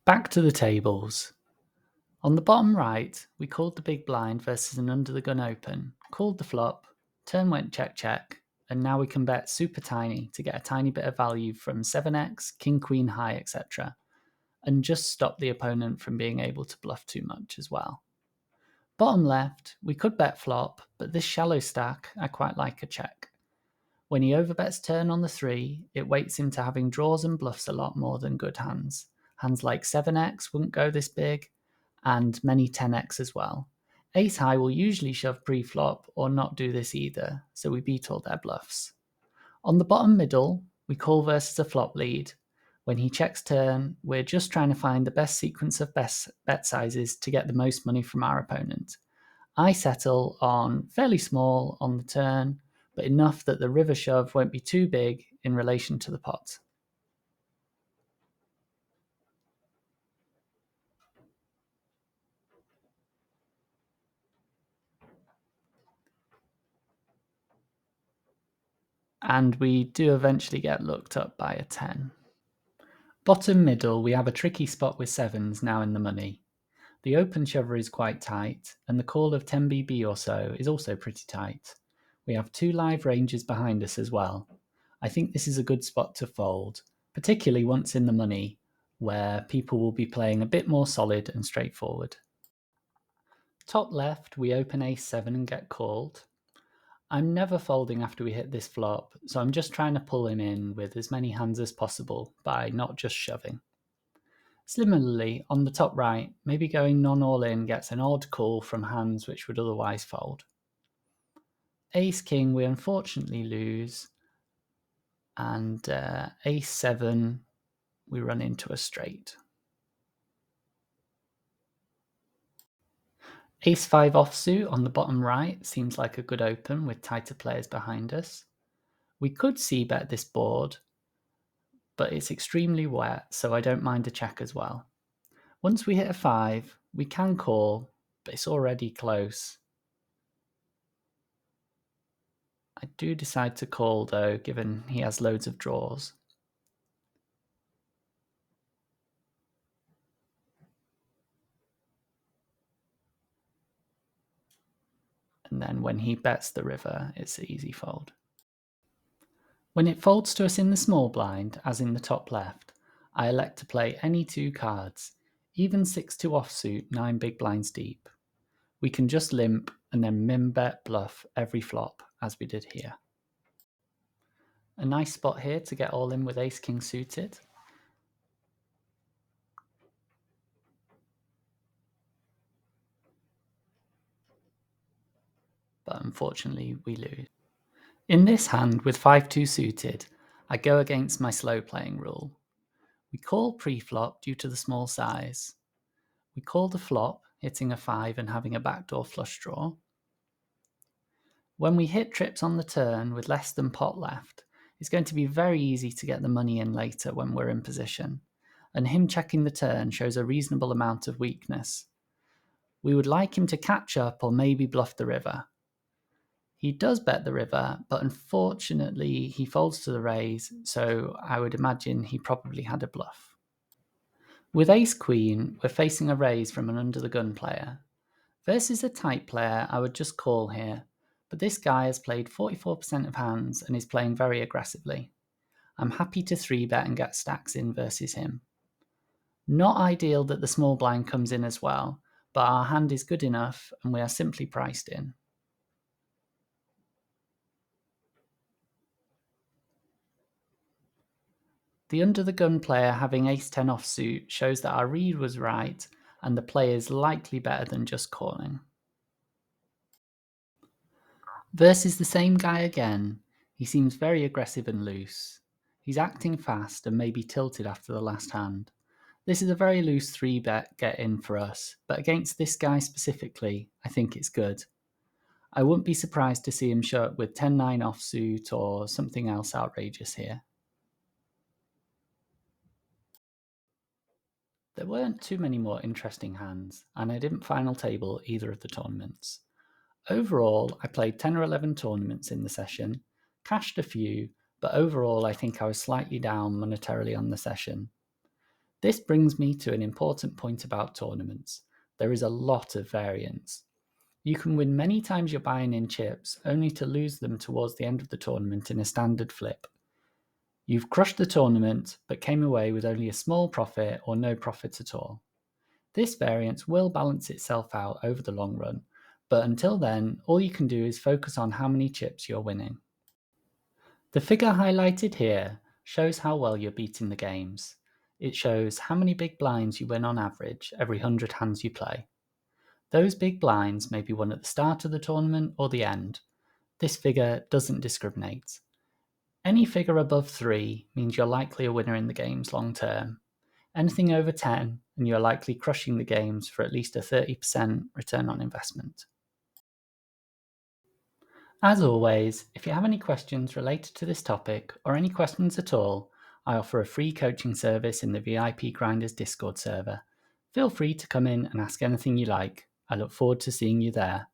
Back to the tables. On the bottom right, we called the big blind versus an under the gun open, called the flop, turn went check check, and now we can bet super tiny to get a tiny bit of value from 7x, king queen high, etc., and just stop the opponent from being able to bluff too much as well. Bottom left, we could bet flop, but this shallow stack, I quite like a check. When he overbets turn on the 3, it weights him to having draws and bluffs a lot more than good hands. Hands like 7x wouldn't go this big, and many 10x as well. Ace high will usually shove pre-flop or not do this either, so we beat all their bluffs. On the bottom middle, we call versus a flop lead. When he checks turn, we're just trying to find the best sequence of best bet sizes to get the most money from our opponent. I settle on fairly small on the turn, but enough that the river shove won't be too big in relation to the pot. And we do eventually get looked up by a 10. Bottom middle, we have a tricky spot with 7s now in the money. The open shover is quite tight, and the call of 10BB or so is also pretty tight. We have 2 live ranges behind us as well. I think this is a good spot to fold, particularly once in the money, where people will be playing a bit more solid and straightforward. Top left, we open ace 7 and get called. I'm never folding after we hit this flop, so I'm just trying to pull him in with as many hands as possible by not just shoving. Similarly, on the top right, maybe going non-all-in gets an odd call from hands which would otherwise fold. Ace-king we unfortunately lose, and ace-7 we run into a straight. Ace-5 offsuit on the bottom right seems like a good open with tighter players behind us. We could c-bet this board, but it's extremely wet, so I don't mind a check as well. Once we hit a 5, we can call, but it's already close. I do decide to call though, given he has loads of draws. And then when he bets the river, it's an easy fold. When it folds to us in the small blind, as in the top left, I elect to play any 2 cards, even 6-2 offsuit, 9 big blinds deep. We can just limp and then min bet bluff every flop, as we did here. A nice spot here to get all in with ace-king suited. But unfortunately we lose. In this hand, with 5-2 suited, I go against my slow playing rule. We call pre-flop due to the small size. We call the flop, hitting a 5 and having a backdoor flush draw. When we hit trips on the turn with less than pot left, it's going to be very easy to get the money in later when we're in position, and him checking the turn shows a reasonable amount of weakness. We would like him to catch up or maybe bluff the river. He does bet the river, but unfortunately he folds to the raise, so I would imagine he probably had a bluff. With ace-queen, we're facing a raise from an under-the-gun player. Versus a tight player, I would just call here, but this guy has played 44% of hands and is playing very aggressively. I'm happy to 3-bet and get stacks in versus him. Not ideal that the small blind comes in as well, but our hand is good enough and we are simply priced in. The under-the-gun player having ace-10 offsuit shows that our read was right and the play is likely better than just calling. Versus the same guy again, he seems very aggressive and loose. He's acting fast and maybe tilted after the last hand. This is a very loose 3-bet get in for us, but against this guy specifically, I think it's good. I wouldn't be surprised to see him show up with 10-9 offsuit or something else outrageous here. There weren't too many more interesting hands, and I didn't final table either of the tournaments. Overall, I played 10 or 11 tournaments in the session, cashed a few, but overall I think I was slightly down monetarily on the session. This brings me to an important point about tournaments. There is a lot of variance. You can win many times your buying in chips, only to lose them towards the end of the tournament in a standard flip. You've crushed the tournament, but came away with only a small profit or no profit at all. This variance will balance itself out over the long run, but until then, all you can do is focus on how many chips you're winning. The figure highlighted here shows how well you're beating the games. It shows how many big blinds you win on average every 100 hands you play. Those big blinds may be won at the start of the tournament or the end. This figure doesn't discriminate. Any figure above 3 means you're likely a winner in the games long term. Anything over 10 and you're likely crushing the games for at least a 30% return on investment. As always, if you have any questions related to this topic or any questions at all, I offer a free coaching service in the VIP Grinders Discord server. Feel free to come in and ask anything you like. I look forward to seeing you there.